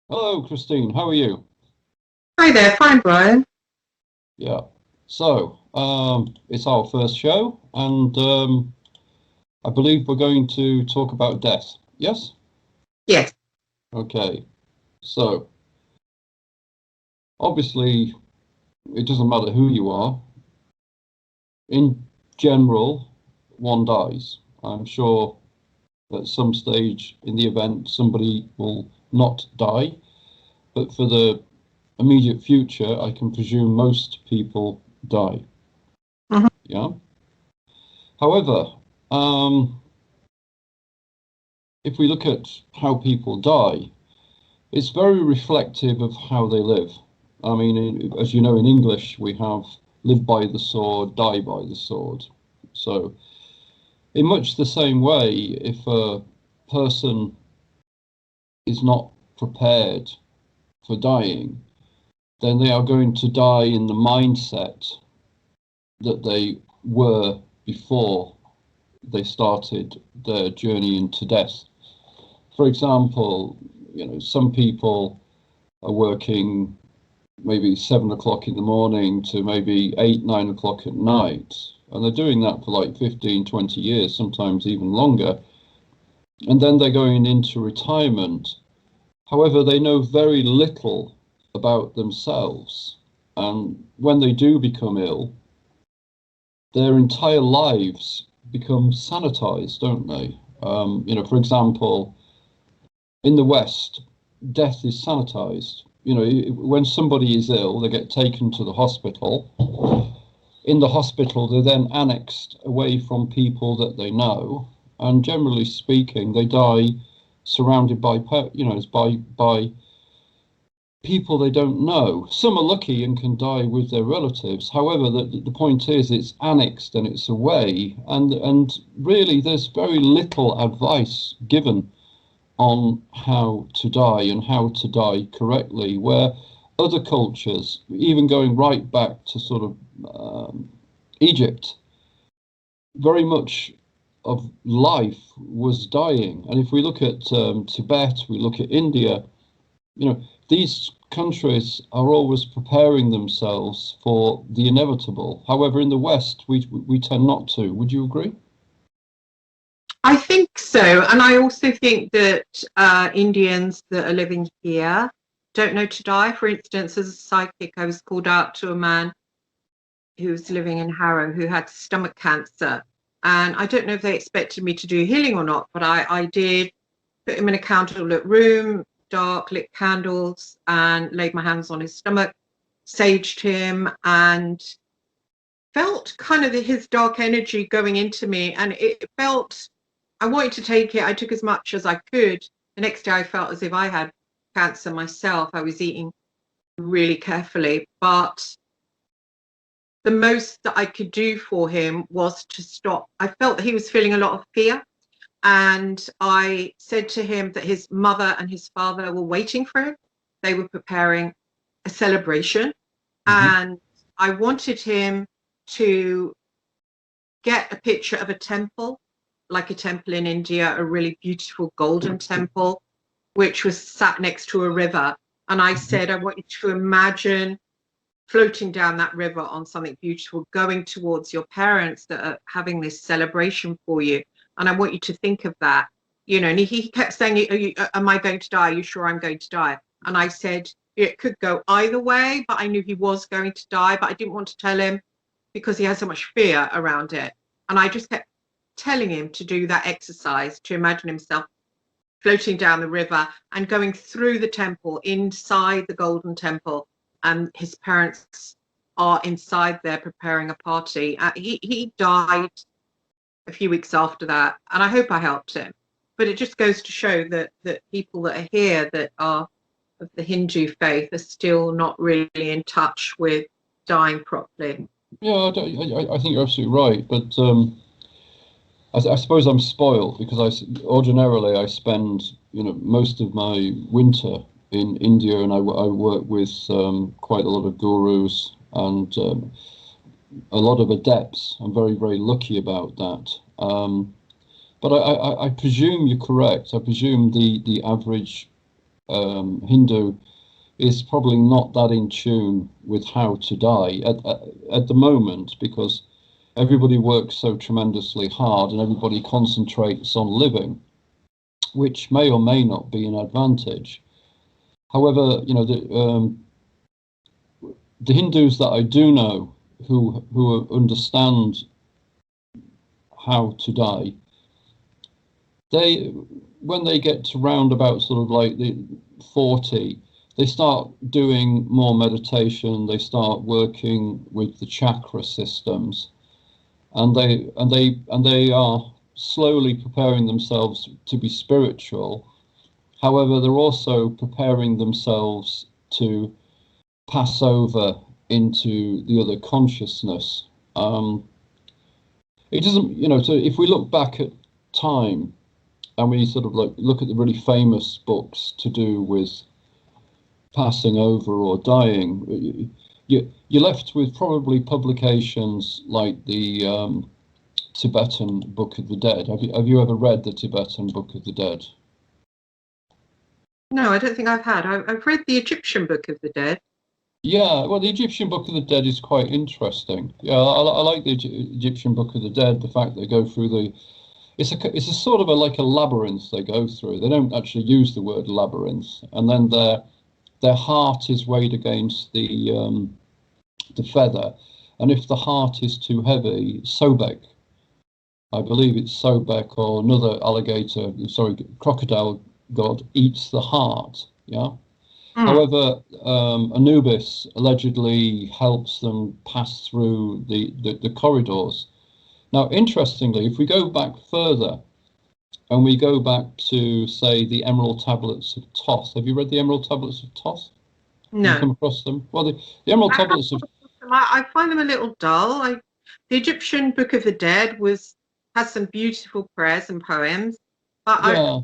Hello, Christine. How are you? Hi there, fine, Brian. Yeah. It's our first show, and I believe we're going to talk about death. Yes? Yes, Okay. So, obviously, it doesn't matter who you are. In general, one dies. I'm sure at some stage in the event somebody will not die, but for the immediate future, I can presume most people die. hmm Yeah. However, um, if we look at how people die, it's very reflective of how they live. I mean, as you know, in English, we have live by the sword, die by the sword. So, in much the same way, if a person is not prepared for dying, then they are going to die in the mindset that they were before they started their journey into death. For example, some people are working maybe 7 o'clock in the morning to maybe 8, 9 o'clock at night. And they're doing that for like 15, 20 years, sometimes even longer. And then they're going into retirement. However, they know very little about themselves. And when they do become ill, their entire lives become sanitized, don't they? For example, in the West, death is sanitized. When somebody is ill, they get taken to the hospital. In the hospital, they're then annexed away from people that they know, and generally speaking, they die surrounded by, by people they don't know. Some are lucky and can die with their relatives. However, the point is, it's annexed and it's away, and really, there's very little advice given on how to die and how to die correctly, where other cultures, even going right back to sort of Egypt, very much of life was dying. And if we look at Tibet, we look at India, these countries are always preparing themselves for the inevitable. However, in the West, we tend not to. Would you agree? I think so. And I also think that Indians that are living here don't know to die. For instance, as a psychic, I was called out to a man who was living in Harrow who had stomach cancer. And I don't know if they expected me to do healing or not, but I did put him in a candlelit room, dark, lit candles, and laid my hands on his stomach, saged him, and felt kind of his dark energy going into me, and it felt I wanted to take it. I took as much as I could. The next day I felt as if I had cancer myself. I was eating really carefully, but the most that I could do for him was to stop. I felt that he was feeling a lot of fear, and I said to him that his mother and his father were waiting for him. They were preparing a celebration, Hmm. and I wanted him to get a picture of a temple, like a temple in India, a really beautiful golden temple, which was sat next to a river. And I Hmm. said, I want you to imagine floating down that river on something beautiful, going towards your parents that are having this celebration for you. And I want you to think of that. And he kept saying, am I going to die? Are you sure I'm going to die? And I said, it could go either way, but I knew he was going to die, but I didn't want to tell him because he has so much fear around it. And I just kept telling him to do that exercise, to imagine himself floating down the river and going through the temple, inside the golden temple. And his parents are inside there preparing a party. He died a few weeks after that, and I hope I helped him. But it just goes to show that people that are here that are of the Hindu faith are still not really in touch with dying properly. Yeah, I think you're absolutely right. But I suppose I'm spoiled because ordinarily I spend most of my winter in India, and I work with quite a lot of gurus and a lot of adepts. I'm very, very lucky about that. But I presume you're correct. I presume the average Hindu is probably not that in tune with how to die at the moment, because everybody works so tremendously hard and everybody concentrates on living, which may or may not be an advantage. However, you know, the Hindus that I do know who understand how to die, when they get to round about sort of like the 40, they start doing more meditation. They start working with the chakra systems, and they are slowly preparing themselves to be spiritual. However, they're also preparing themselves to pass over into the other consciousness. It doesn't, you know, so if we look back at time and we sort of like look at the really famous books to do with passing over or dying, you're left with probably publications like the Tibetan Book of the Dead. Have you ever read the Tibetan Book of the Dead? No, I don't think I've had. I've read the Egyptian Book of the Dead. Yeah, well, the Egyptian Book of the Dead is quite interesting. Yeah, I like the Egyptian Book of the Dead. The fact they go through it's a sort of like a labyrinth they go through. They don't actually use the word labyrinth, and then their heart is weighed against the feather, and if the heart is too heavy, Sobek, I believe it's Sobek or another crocodile god eats the heart. Yeah. However, Anubis allegedly helps them pass through the corridors. Now, interestingly, if we go back further and we go back to, say, the Emerald Tablets of Thoth, have you read the Emerald Tablets of Thoth? No. Have you come across them? Well, the Emerald Tablets of... I find them a little dull. The Egyptian Book of the Dead has some beautiful prayers and poems. But I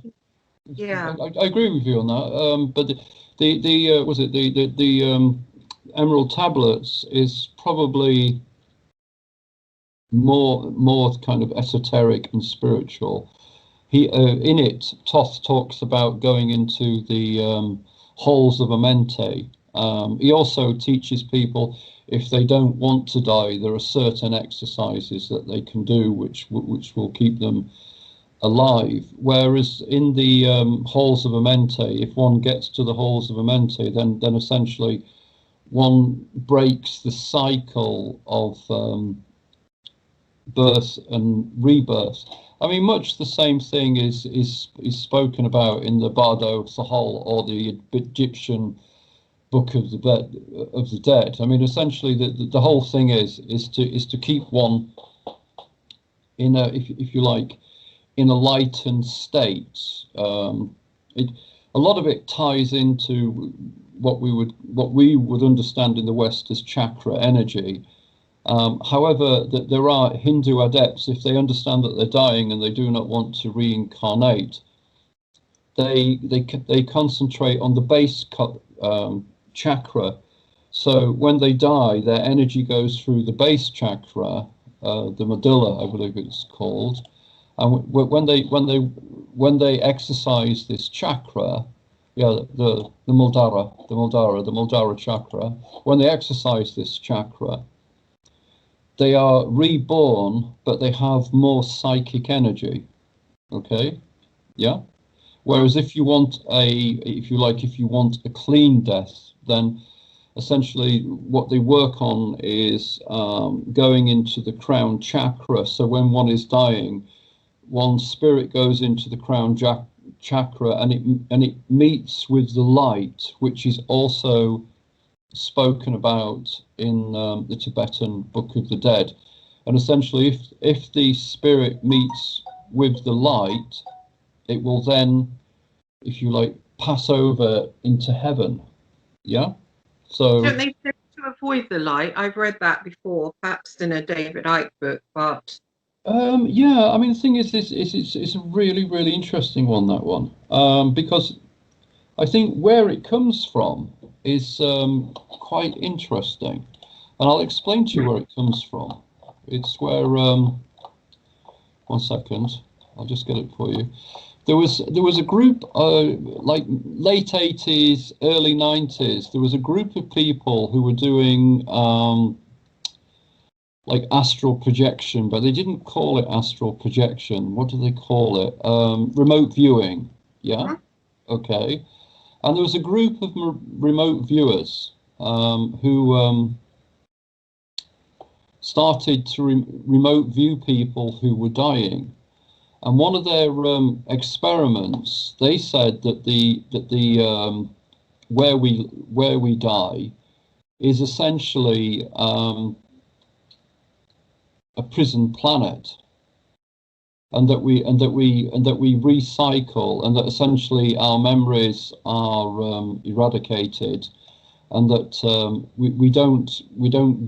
agree with you on that. But the Emerald Tablets is probably more kind of esoteric and spiritual. In it, Thoth talks about going into the halls of Amente. He also teaches people, if they don't want to die, there are certain exercises that they can do which will keep them alive. Whereas in the halls of Amente, if one gets to the halls of Amente, then essentially one breaks the cycle of birth and rebirth. I mean, much the same thing is spoken about in the Bardo Sahal or the Egyptian Book of the Dead. I mean, essentially, the whole thing is to keep one in a, if you like, in a lightened state. A lot of it ties into what we would understand in the West as chakra energy. However, there are Hindu adepts, if they understand that they're dying and they do not want to reincarnate, they concentrate on the base chakra. So when they die, their energy goes through the base chakra, the medulla, I believe it's called. And when they exercise this chakra, the Muladhara chakra, when they exercise this chakra, they are reborn, but they have more psychic energy. Okay, yeah. Whereas if you want a clean death, then essentially what they work on is going into the crown chakra. So when one is dying, one's spirit goes into the crown chakra, and it meets with the light, which is also spoken about in the Tibetan Book of the Dead. And essentially, if the spirit meets with the light, it will then, if you like, pass over into heaven. Yeah. So don't they say to avoid the light? I've read that before, perhaps in a David Icke book, but yeah, I mean, the thing is it's a really, really interesting one, that one, because I think where it comes from is quite interesting, and I'll explain to you where it comes from. It's where, one second, I'll just get it for you. there was a group like late 80s, early 90s. There was a group of people who were doing like astral projection, but they didn't call it astral projection. What do they call it? Remote viewing. Yeah. Okay. And there was a group of remote viewers who started to remote view people who were dying. And one of their experiments, they said that the where we die is essentially a prison planet, and that we recycle, and that essentially our memories are eradicated, and that we don't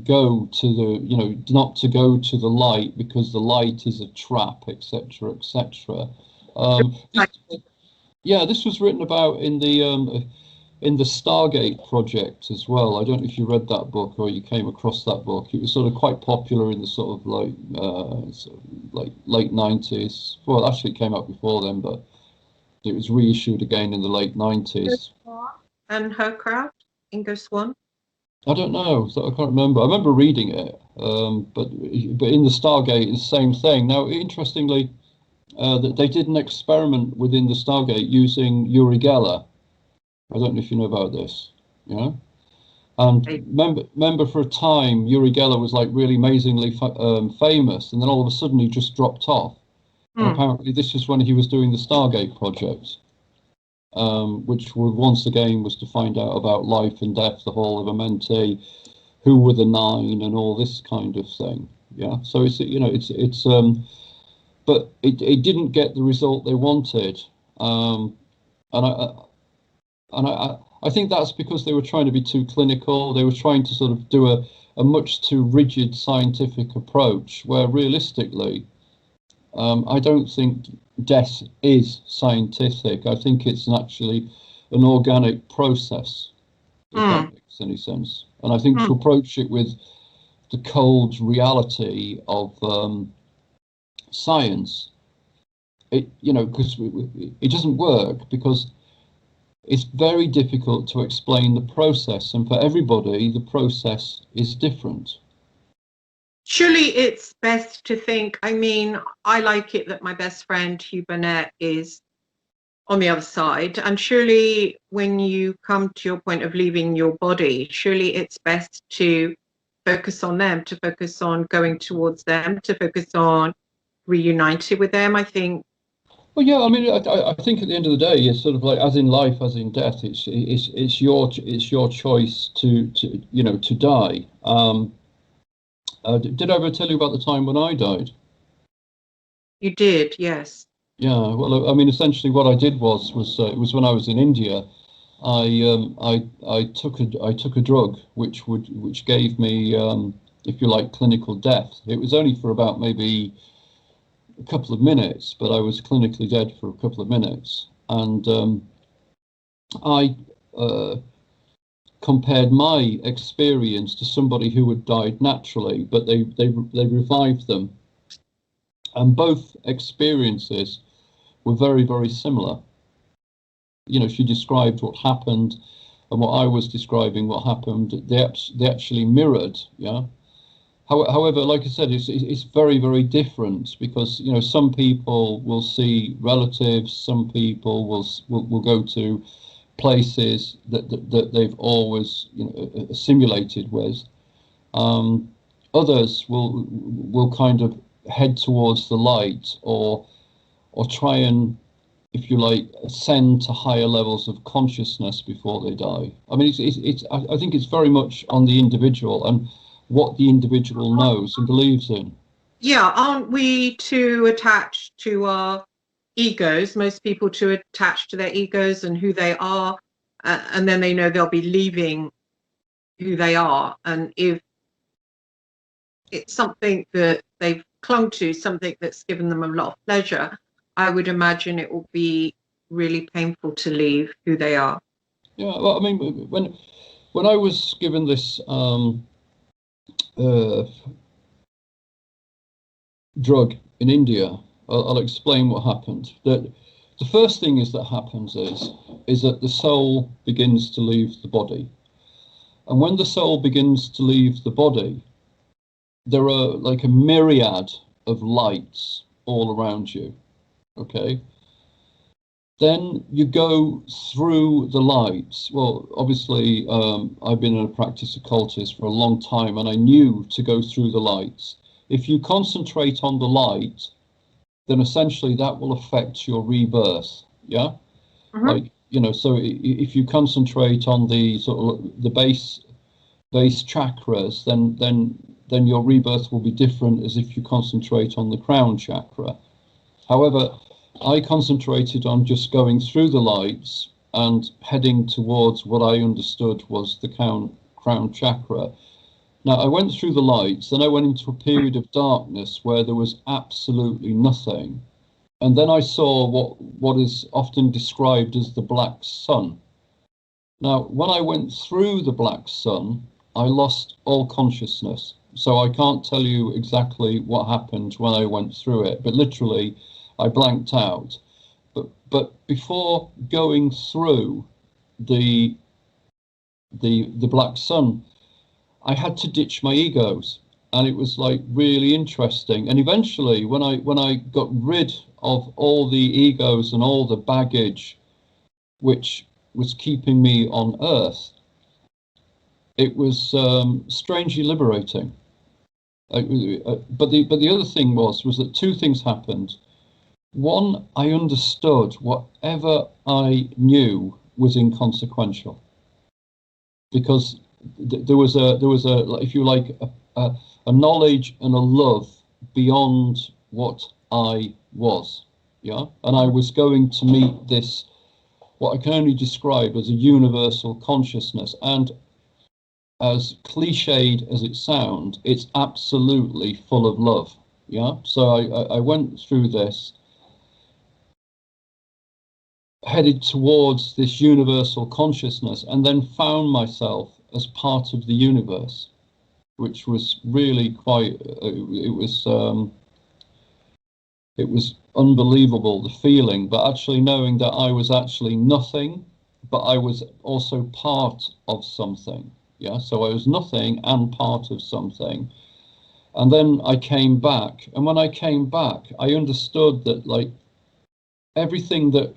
go to the, you know, not to go to the light because the light is a trap, etc., etc. Yeah, this was written about in the Stargate project as well. I don't know if you read that book or you came across that book. It was sort of quite popular in the sort of like late 90s. Well, actually it came out before then, but it was reissued again in the late 90s. And her craft, Ingo Swann? I don't know. So I can't remember. I remember reading it, but in the Stargate, it's the same thing. Now, interestingly, that they did an experiment within the Stargate using Uri Geller. I don't know if you know about this. Yeah. And remember for a time, Uri Geller was like really amazingly famous, and then all of a sudden he just dropped off. And apparently this is when he was doing the Stargate project, which once again was to find out about life and death, the Hall of Amenti, who were the nine, and all this kind of thing. Yeah. So it's, you know, it's but it didn't get the result they wanted, and I think that's because they were trying to be too clinical. They were trying to sort of do a much too rigid scientific approach, where realistically, I don't think death is scientific. I think it's actually an organic process, if that makes any sense. And I think to approach it with the cold reality of science, because it doesn't work, because it's very difficult to explain the process, and for everybody the process is different. Surely it's best to think, I mean, I like it that my best friend Hugh Burnett is on the other side, and surely when you come to your point of leaving your body, surely it's best to focus on them, to focus on going towards them, to focus on reuniting with them. I think. Well, yeah, I mean, I think at the end of the day, it's sort of like, as in life, as in death, it's your choice to die. Did I ever tell you about the time when I died? You did, yes. Yeah, well, I mean, essentially, what I did was it was when I was in India. I took a drug which gave me, if you like, clinical death. It was only for about maybe a couple of minutes, but I was clinically dead for a couple of minutes, and I compared my experience to somebody who had died naturally, but they revived them, and both experiences were very, very similar. You know, she described what happened, and what I was describing what happened. They actually mirrored. Yeah. However, like I said, it's very, very different, because, you know, some people will see relatives, some people will go to places that they've always, you know, assimilated with. Others will kind of head towards the light, or try and, if you like, ascend to higher levels of consciousness before they die. I mean, I think it's very much on the individual and what the individual knows and believes in. Yeah, aren't we too attached to our egos? Most people too attached to their egos and who they are, and then they know they'll be leaving who they are. And if it's something that they've clung to, something that's given them a lot of pleasure, I would imagine it will be really painful to leave who they are. Yeah, well, I mean, when I was given this drug in India, I'll explain what happened. That the first thing is that happens is that the soul begins to leave the body. And when the soul begins to leave the body, there are like a myriad of lights all around you. Okay? Then you go through the lights. Well, obviously, I've been in a practice occultist for a long time, and I knew to go through the lights. If you concentrate on the light, then essentially that will affect your rebirth. Yeah? Like, you know, so if you concentrate on the sort of the base chakras, then your rebirth will be different as if you concentrate on the crown chakra. However, I concentrated on just going through the lights and heading towards what I understood was the crown chakra. Now, I went through the lights, then I went into a period of darkness where there was absolutely nothing. And then I saw what is often described as the black sun. Now, when I went through the black sun, I lost all consciousness. So I can't tell you exactly what happened when I went through it, but literally I blanked out. But before going through the black sun, I had to ditch my egos, and it was like really interesting. And eventually, when I got rid of all the egos and all the baggage which was keeping me on earth, it was strangely liberating. But the other thing was that two things happened. One, I understood whatever I knew was inconsequential, because there was a if you like a knowledge and a love beyond what I was. Yeah, and I was going to meet this, what I can only describe as a universal consciousness. And as cliched as it sounds, it's absolutely full of love. Yeah, so I went through this, headed towards this universal consciousness, and then found myself as part of the universe, which was really quite, it was unbelievable, the feeling, but actually knowing that I was actually nothing, but I was also part of something. Yeah, so I was nothing and part of something. And then I came back, and when I came back, I understood that, like, everything that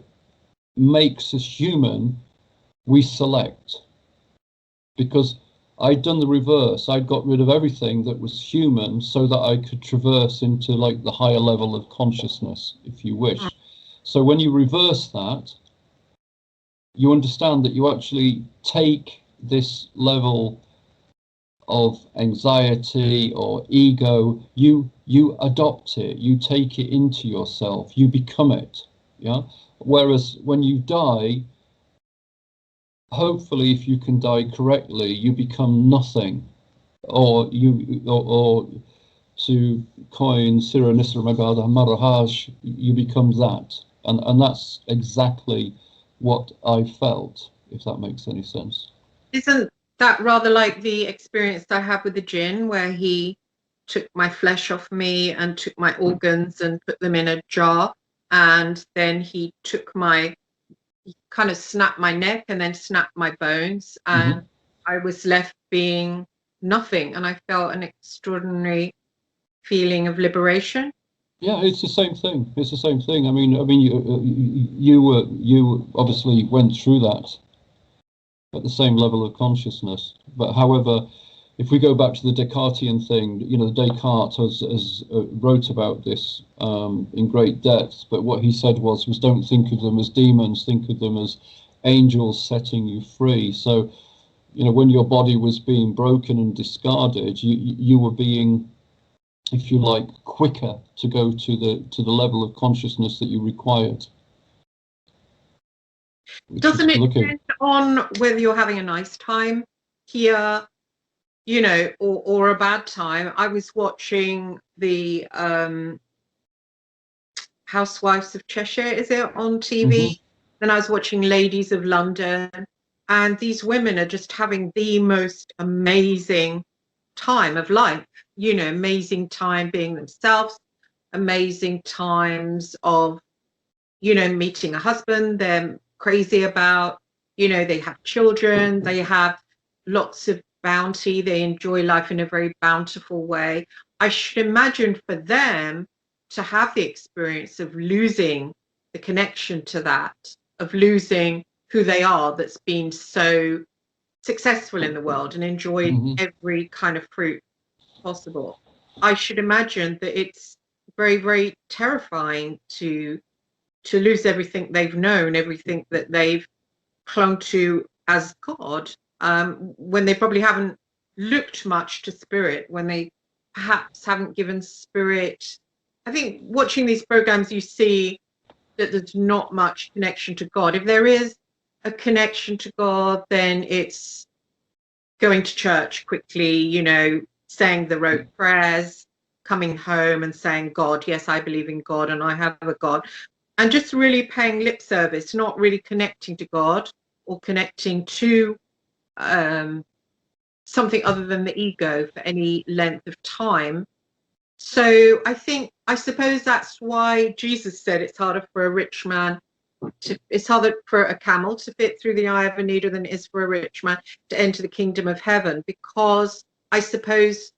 makes us human, we select. Because I'd done the reverse. I'd got rid of everything that was human so that I could traverse into, like, the higher level of consciousness, if you wish. So when you reverse that, you understand that you actually take this level of anxiety or ego, you adopt it, you take it into yourself, you become it. Yeah. Whereas when you die, hopefully, if you can die correctly, you become nothing, or to coin Sira Nisra Magada Marahaj, you become that. And that's exactly what I felt, if that makes any sense. Isn't that rather like the experience I had with the jinn, where he took my flesh off me and took my organs and put them in a jar, and then he kind of snapped my neck and then snapped my bones, and I was left being nothing, and I felt an extraordinary feeling of liberation. Yeah, it's the same thing. It's the same thing. I mean, you obviously went through that at the same level of consciousness. But however, if we go back to the Descartesian thing, you know, Descartes has wrote about this in great depth. But what he said was don't think of them as demons, think of them as angels setting you free. So, you know, when your body was being broken and discarded, you were being, if you like, quicker to go to the level of consciousness that you required. Doesn't it depend on whether you're having a nice time here, you know, or a bad time? I was watching the Housewives of Cheshire, is it, on TV? Then I was watching Ladies of London, and these women are just having the most amazing time of life, you know, amazing time being themselves, amazing times of meeting a husband they're crazy about, they have children, they have lots of bounty, they enjoy life in a very bountiful way. I should imagine for them to have the experience of losing the connection to that, of losing who they are, that's been so successful in the world and enjoyed every kind of fruit possible. I should imagine that it's very, very terrifying to lose everything they've known, everything that they've clung to as God, when they probably haven't looked much to spirit, when they perhaps haven't given spirit. I think watching these programs, you see that there's not much connection to God. If there is a connection to God, then it's going to church quickly, saying the rote prayers, coming home and saying, God, yes, I believe in God and I have a God, and just really paying lip service, not really connecting to God or connecting to something other than the ego for any length of time. So I suppose that's why Jesus said it's harder for a rich man it's harder for a camel to fit through the eye of a needle than it is for a rich man to enter the kingdom of heaven, because I suppose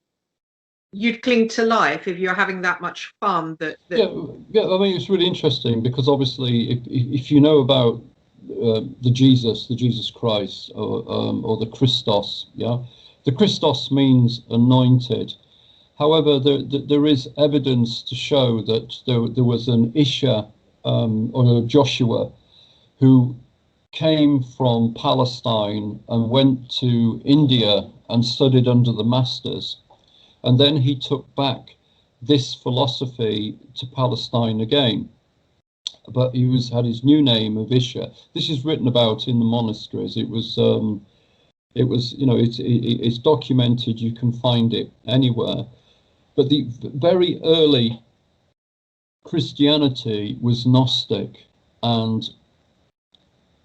you'd cling to life if you're having that much fun. Yeah. I mean, it's really interesting because obviously, if you know about the Jesus Christ, or the Christos, yeah, the Christos means anointed. However, there is evidence to show that there was an Isha, or a Joshua, who came from Palestine and went to India and studied under the masters. And then he took back this philosophy to Palestine again. But he had his new name of Isha. This is written about in the monasteries. It's documented. You can find it anywhere. But the very early Christianity was Gnostic, and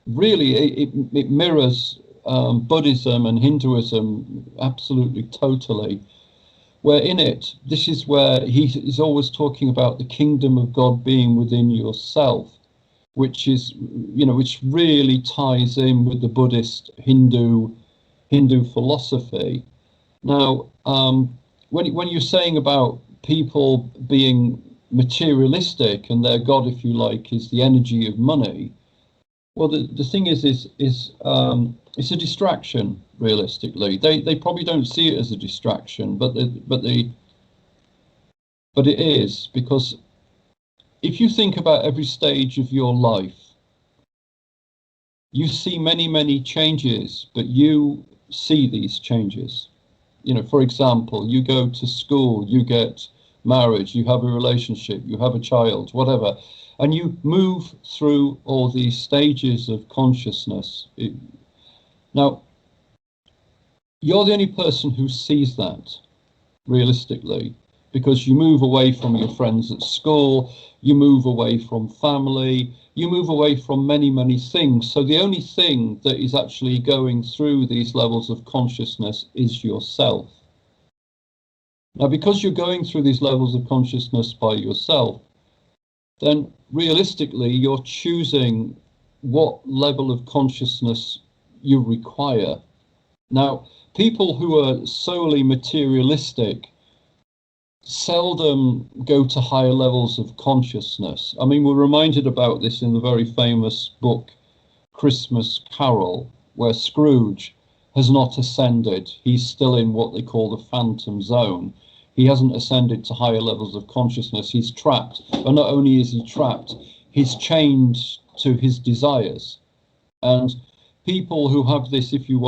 really it mirrors Buddhism and Hinduism absolutely totally. Where in it, this is where he's always talking about the kingdom of God being within yourself, which really ties in with the Buddhist Hindu philosophy. Now, when you're saying about people being materialistic and their God, if you like, is the energy of money, well, the thing is it's a distraction. Realistically, they probably don't see it as a distraction, but it is, because if you think about every stage of your life, you see many changes, but you see these changes. For example, you go to school, you get married, you have a relationship, you have a child, whatever, and you move through all these stages of consciousness. Now, you're the only person who sees that, realistically, because you move away from your friends at school, you move away from family, you move away from many things. So the only thing that is actually going through these levels of consciousness is yourself. Now, because you're going through these levels of consciousness by yourself, then realistically, you're choosing what level of consciousness you require. Now, people who are solely materialistic seldom go to higher levels of consciousness. I mean, we're reminded about this in the very famous book, Christmas Carol, where Scrooge has not ascended. He's still in what they call the phantom zone. He hasn't ascended to higher levels of consciousness. He's trapped. And not only is he trapped, he's chained to his desires. And people who have this, if you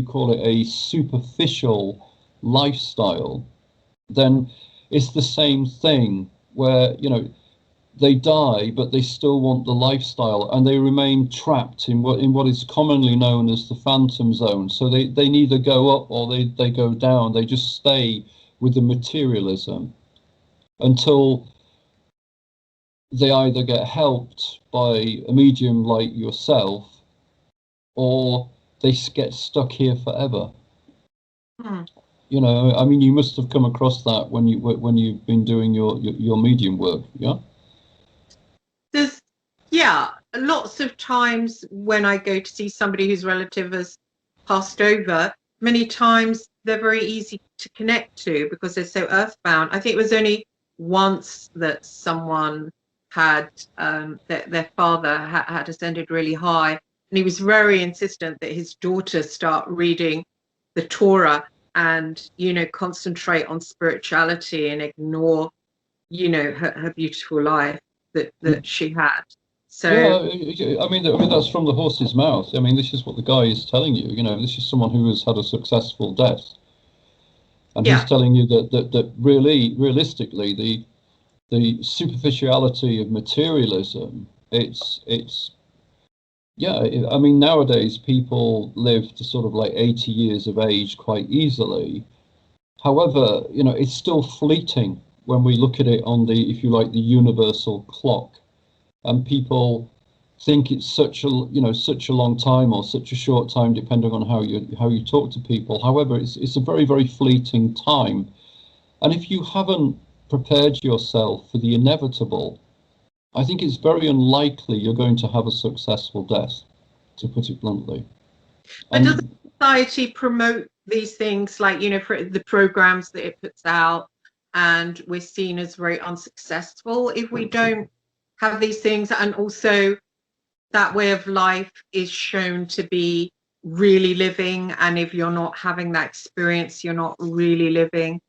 call it a superficial lifestyle, then it's the same thing where, they die, but they still want the lifestyle, and they remain trapped in what is commonly known as the phantom zone. So they neither go up or they go down. They just stay with the materialism until they either get helped by a medium like yourself, or they get stuck here forever. I mean, you must have come across that when you've been doing your medium work, yeah? there's, yeah, lots of times when I go to see somebody whose relative has passed over, many times they're very easy to connect to because they're so earthbound. I think it was only once that someone had their father had ascended really high, and he was very insistent that his daughter start reading the Torah and, you know, concentrate on spirituality and ignore, you know, her beautiful life that she had. Yeah, So I mean that's from the horse's mouth. I mean, this is what the guy is telling you. You know, this is someone who has had a successful death, and he's yeah, telling you that really, realistically, the superficiality of materialism, it's yeah. I mean, nowadays people live to sort of like 80 years of age quite easily. However, you know, it's still fleeting when we look at it on the, if you like, the universal clock, and people think it's such a, you know, such a long time or such a short time, depending on how you talk to people. However, it's a very, very fleeting time, and if you haven't prepared yourself for the inevitable, I think it's very unlikely you're going to have a successful death, to put it bluntly. but does And society promote these things, like, you know, for the programs that it puts out, and we're seen as very unsuccessful if we don't have these things, and also that way of life is shown to be really living, and if you're not having that experience, you're not really living.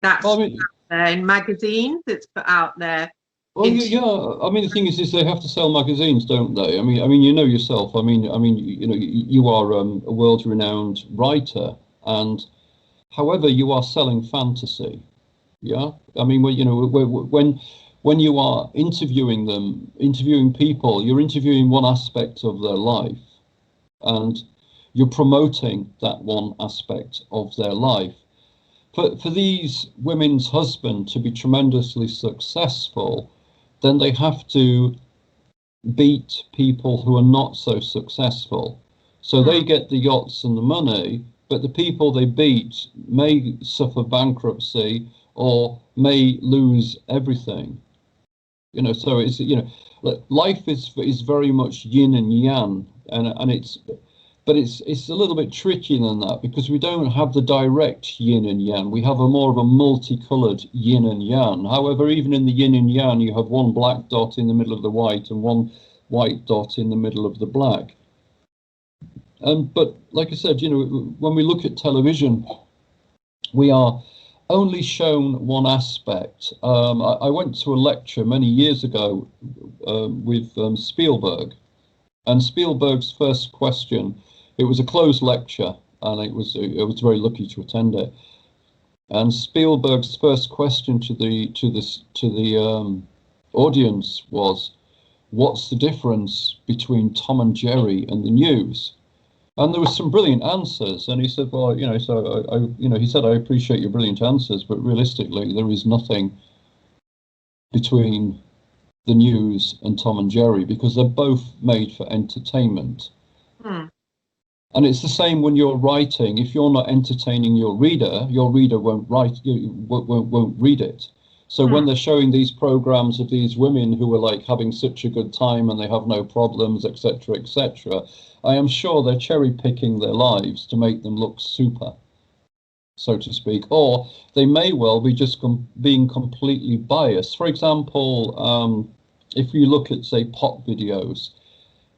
well, I That's mean, there in magazines, it's put out there well, into yeah. I mean, the thing is they have to sell magazines, don't they? I mean, you know yourself. I mean, you know, you are a world-renowned writer, and however, you are selling fantasy. Yeah. I mean, when you know, when you are interviewing them, interviewing people, you're interviewing one aspect of their life, and you're promoting that one aspect of their life. For these women's husband to be tremendously successful, then they have to beat people who are not so successful. So they get the yachts and the money, but the people they beat may suffer bankruptcy or may lose everything. You know, so it's, you know, life is very much yin and yang, and it's, but it's a little bit trickier than that because we don't have the direct yin and yang. We have a more of a multicolored yin and yang. However, even in the yin and yang, you have one black dot in the middle of the white and one white dot in the middle of the black. But like I said, you know, when we look at television, we are only shown one aspect. I went to a lecture many years ago with Spielberg, and Spielberg's first question, it was a closed lecture, and I was very lucky to attend it. And Spielberg's first question to the audience was, "What's the difference between Tom and Jerry and the news?" And there was some brilliant answers, and he said, "Well, you know, so you know," he said, "I appreciate your brilliant answers, but realistically, there is nothing between the news and Tom and Jerry because they're both made for entertainment." Hmm. And it's the same when you're writing. If you're not entertaining your reader won't write, you won't read it. So when they're showing these programs of these women who are like having such a good time and they have no problems, etc., etc., I am sure they're cherry picking their lives to make them look super, so to speak, or they may well be just being completely biased. For example, if you look at, say, pop videos,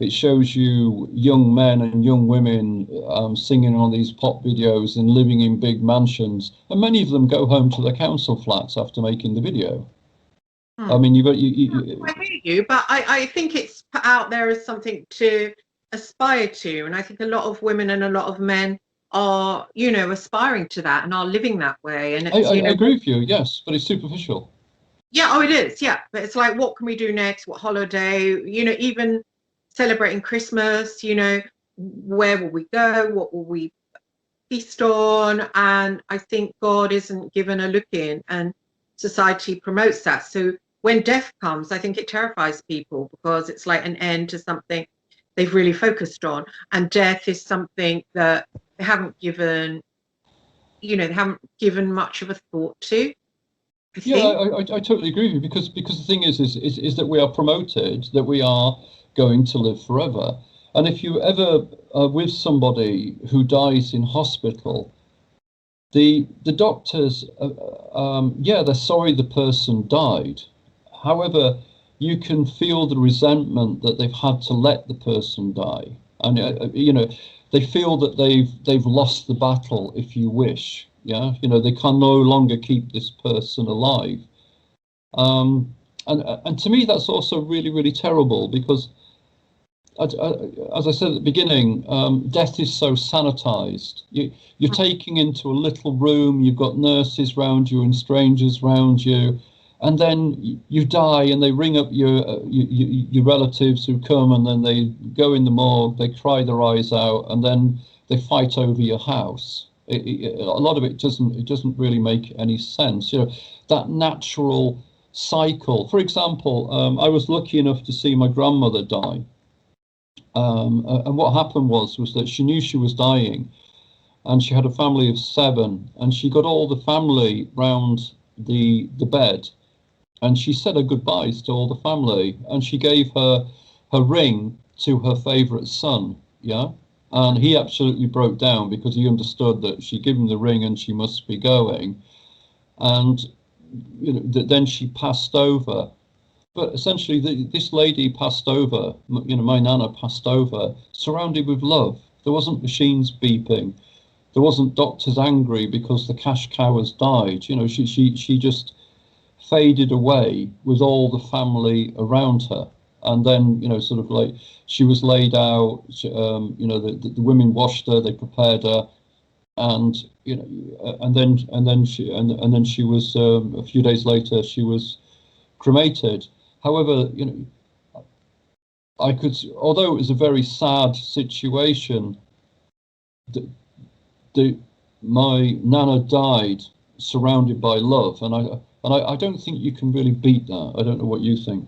it shows you young men and young women singing on these pop videos and living in big mansions, and many of them go home to their council flats after making the video. I mean, I hear you, but I think it's put out there as something to aspire to, and I think a lot of women and a lot of men are, you know, aspiring to that and are living that way, and it's, you I know, agree with you, yes, but it's superficial. yeah, oh, it is, yeah, but it's like, what can we do next? What holiday? You know, even celebrating Christmas, you know, where will we go? What will we feast on? And I think God isn't given a look in, and society promotes that. So when death comes, I think it terrifies people because it's like an end to something they've really focused on. And death is something that they haven't given, you know, they haven't given much of a thought to. I Yeah, think. I totally agree with you because the thing is that we are promoted that we are going to live forever, and if you ever are with somebody who dies in hospital, the doctors, yeah, they're sorry the person died. However, you can feel the resentment that they've had to let the person die, and you know, they feel that they've lost the battle, if you wish. Yeah, you know, they can no longer keep this person alive. And to me, that's also really terrible because, as I said at the beginning, death is so sanitized. You're taking into a little room, you've got nurses round you and strangers round you, and then you die, and they ring up your relatives who come, and then they go in the morgue, they cry their eyes out, and then they fight over your house. A lot of it doesn't really make any sense. You know, that natural cycle. For example, I was lucky enough to see my grandmother die. And what happened was that she knew she was dying, and she had a family of seven, and she got all the family round the bed, and she said her goodbyes to all the family, and she gave her ring to her favourite son, yeah, and he absolutely broke down because he understood that she'd given the ring and she must be going, and you know, then she passed over. But essentially, this lady passed over, you know, my nana passed over, surrounded with love. There wasn't machines beeping. There wasn't doctors angry because the cash cow has died. You know, she just faded away with all the family around her. And then, you know, sort of like she was laid out, you know, the women washed her, they prepared her, and you know, and then she was a few days later she was cremated. However, you know, although it was a very sad situation, the, the my nana died surrounded by love, and I don't think you can really beat that. I don't know what you think.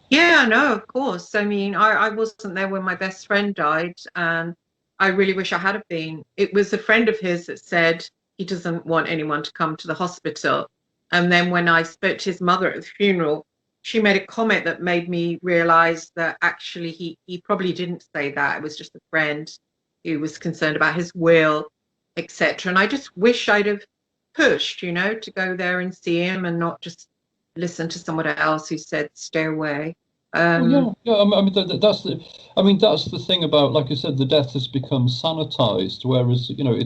Yeah, no, of course. I mean, I wasn't there when my best friend died, and I really wish I had have been. It was a friend of his that said he doesn't want anyone to come to the hospital. And then when I spoke to his mother at the funeral, she made a comment that made me realize that actually he probably didn't say that. It was just a friend who was concerned about his will, etc. And I just wish I'd have pushed, to go there and see him and not just listen to someone else who said stay away. Well, Um, yeah. I mean, that's the thing about, like I said, the death has become sanitized, whereas, you know,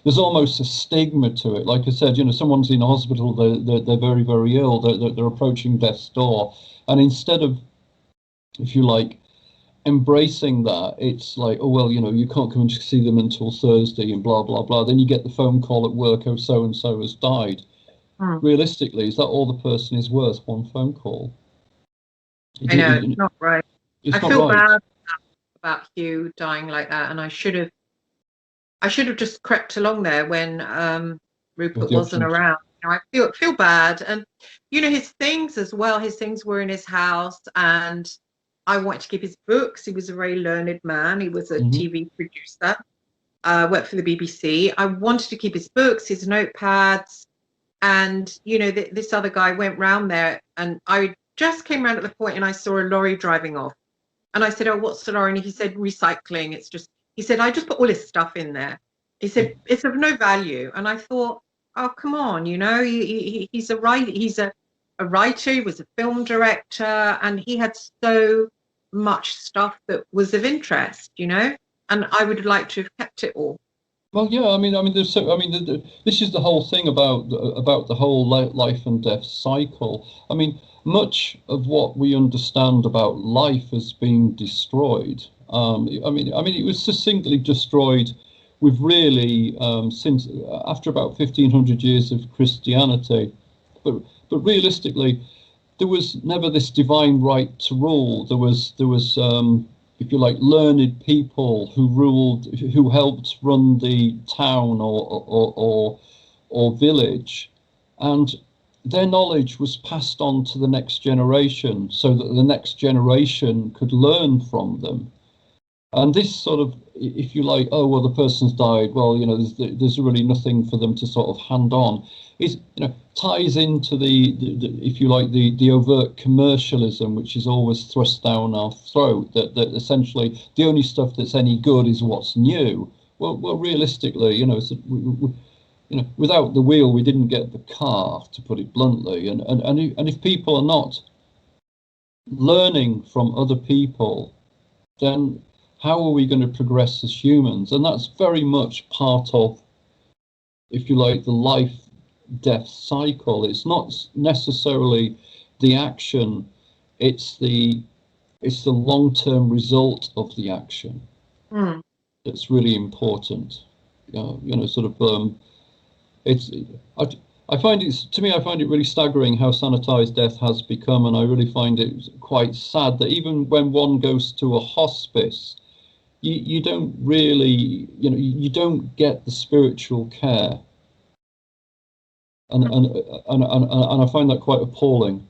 there's almost a stigma to it. Like I said, you know, someone's in hospital, they're very ill, they're approaching death's door, and instead of, if you like, embracing that, it's like, oh well, you know, you can't come and see them until Thursday, and blah blah blah. Then you get the phone call at work, oh, so and so has died. hmm, Realistically, is that all the person is worth? One phone call? I know it's not right. I It's not feel right. bad about Hugh dying like that, and I should have just crept along there when With Rupert the wasn't options. around. I feel bad, and his things as well. His things were in his house, and I wanted to keep his books. He was a very learned man. He was a Hmm. TV producer. Worked for the BBC. I wanted to keep his books, his notepads, and this other guy went round there, and I just came round at the point, and I saw a lorry driving off, and I said, "Oh, what's the lorry?" And he said, "Recycling. It's just," he said, "I just put all his stuff in there." He said, "It's of no value." And I thought, "Oh, come on, he's a writer. He's a writer. He was a film director, and he had so much stuff that was of interest. And I would like to have kept it all." Well, yeah. There's so. This is the whole thing about the whole life and death cycle. I mean, much of what we understand about life has been destroyed. It was succinctly destroyed with really since after about 1500 years of Christianity. But but realistically, there was never this divine right to rule. There was if you like, learned people who ruled, who helped run the town or village, and their knowledge was passed on to the next generation so that the next generation could learn from them. And this sort of, if you like, oh well, the person's died. Well, you know, there's really nothing for them to sort of hand on. is, ties into the if you like, the overt commercialism which is always thrust down our throat, that essentially the only stuff that's any good is what's new. Well, realistically, without the wheel we didn't get the car, to put it bluntly, and if people are not learning from other people, then how are we going to progress as humans? And that's very much part of, if you like, the life-death cycle. It's not necessarily the action, it's the long-term result of the action that's really important. I find it really staggering how sanitized death has become, and I really find it quite sad that even when one goes to a hospice, you don't really, you don't get the spiritual care, and I find that quite appalling,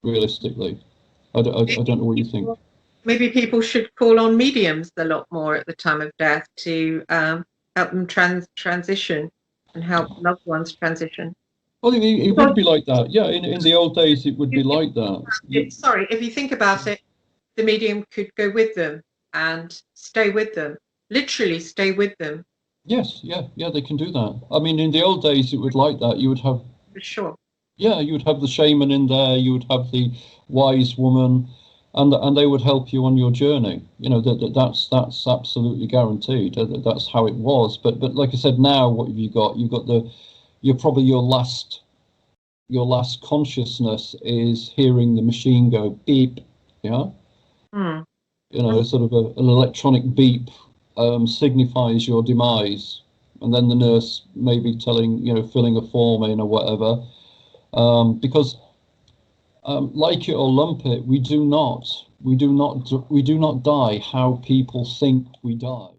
realistically. I don't know what you think. Maybe people should call on mediums a lot more at the time of death to help them transition and help loved ones transition. Well, it would be like that. Yeah, in the old days, it would be like that. Sorry, if you think about it, the medium could go with them and stay with them, literally stay with them. Yes, yeah, they can do that. I mean, in the old days, it would like that. You would have, for sure. Yeah, you would have the shaman in there. You would have the wise woman, and they would help you on your journey. That's absolutely guaranteed. That's how it was. But like I said, now what have you got? You've got your last consciousness is hearing the machine go beep. Yeah. Sort of an electronic beep signifies your demise, and then the nurse may be filling a form in or whatever, because like it or lump it, we do not die how people think we die.